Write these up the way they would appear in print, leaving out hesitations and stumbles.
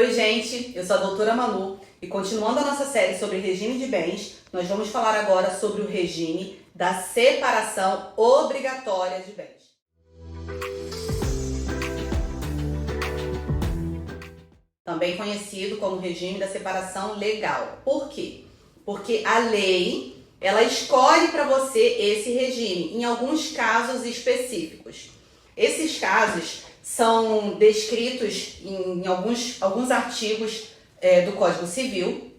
Oi gente, eu sou a doutora Manu e continuando a nossa série sobre regime de bens, nós vamos falar agora sobre o regime da separação obrigatória de bens. Também conhecido como regime da separação legal. Por quê? Porque a lei, ela escolhe para você esse regime em alguns casos específicos. Esses casos são descritos em alguns artigos do Código Civil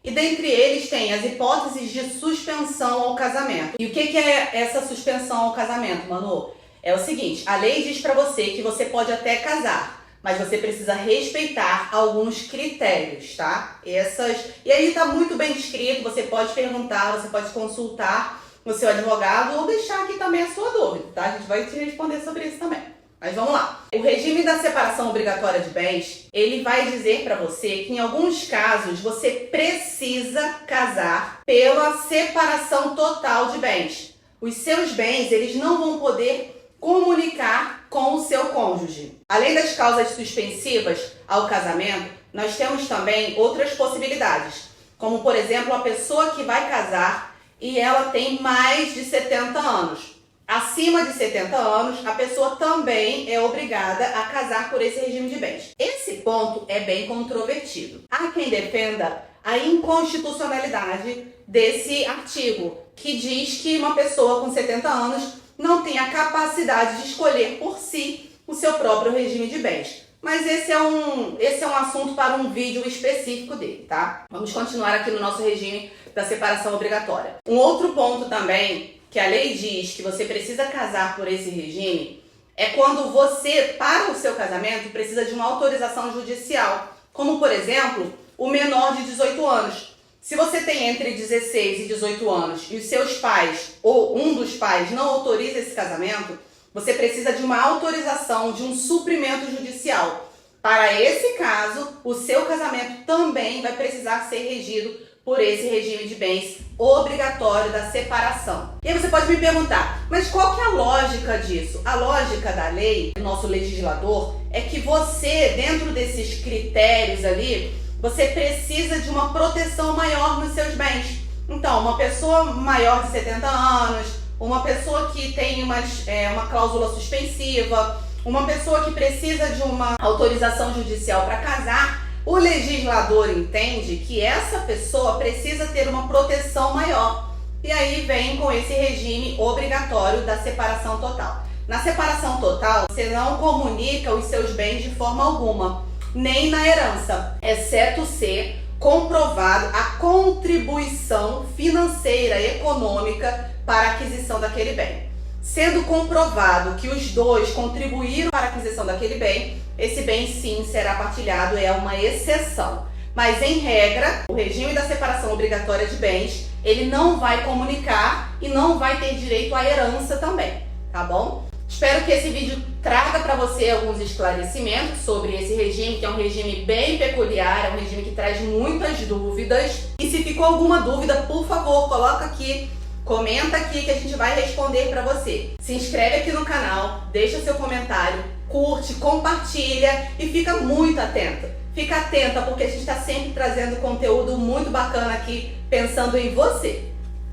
e dentre eles tem as hipóteses de suspensão ao casamento. E o que é essa suspensão ao casamento, Manu? É o seguinte, a lei diz para você que você pode até casar, mas você precisa respeitar alguns critérios, tá? E aí tá muito bem descrito, você pode perguntar, você pode consultar o seu advogado ou deixar aqui também a sua dúvida, tá? A gente vai te responder sobre isso também. Mas vamos lá. O regime da separação obrigatória de bens, ele vai dizer para você que em alguns casos você precisa casar pela separação total de bens. Os seus bens, eles não vão poder comunicar com o seu cônjuge. Além das causas suspensivas ao casamento, nós temos também outras possibilidades, como por exemplo a pessoa que vai casar e ela tem mais de 70 anos. Acima de 70 anos, a pessoa também é obrigada a casar por esse regime de bens. Esse ponto é bem controvertido. Há quem defenda a inconstitucionalidade desse artigo, que diz que uma pessoa com 70 anos não tem a capacidade de escolher por si o seu próprio regime de bens. Mas esse é um assunto para um vídeo específico dele, tá? Vamos continuar aqui no nosso regime da separação obrigatória. Um outro ponto também que a lei diz que você precisa casar por esse regime é quando você, para o seu casamento, precisa de uma autorização judicial, como por exemplo, o menor de 18 anos. Se você tem entre 16 e 18 anos e os seus pais ou um dos pais não autoriza esse casamento, você precisa de uma autorização, de um suprimento judicial. Para esse caso, o seu casamento também vai precisar ser regido por esse regime de bens obrigatório da separação. E aí você pode me perguntar, mas qual que é a lógica disso? A lógica da lei, do nosso legislador, é que você, dentro desses critérios ali, você precisa de uma proteção maior nos seus bens. Então, uma pessoa maior de 70 anos, uma pessoa que tem uma cláusula suspensiva, uma pessoa que precisa de uma autorização judicial para casar, o legislador entende que essa pessoa precisa ter uma proteção maior. E aí vem com esse regime obrigatório da separação total. Na separação total, você não comunica os seus bens de forma alguma, nem na herança, exceto ser comprovado a contribuição financeira, econômica para a aquisição daquele bem. Sendo comprovado que os dois contribuíram para a aquisição daquele bem, esse bem sim será partilhado, é uma exceção. Mas em regra, o regime da separação obrigatória de bens, ele não vai comunicar e não vai ter direito à herança também, tá bom? Espero que esse vídeo traga para você alguns esclarecimentos sobre esse regime, que é um regime bem peculiar, é um regime que traz muitas dúvidas. E se ficou alguma dúvida, por favor, coloca aqui, comenta aqui que a gente vai responder para você. Se inscreve aqui no canal, deixa seu comentário, curte, compartilha e fica muito atenta. Fica atenta porque a gente está sempre trazendo conteúdo muito bacana aqui, pensando em você.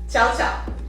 Tchau, tchau!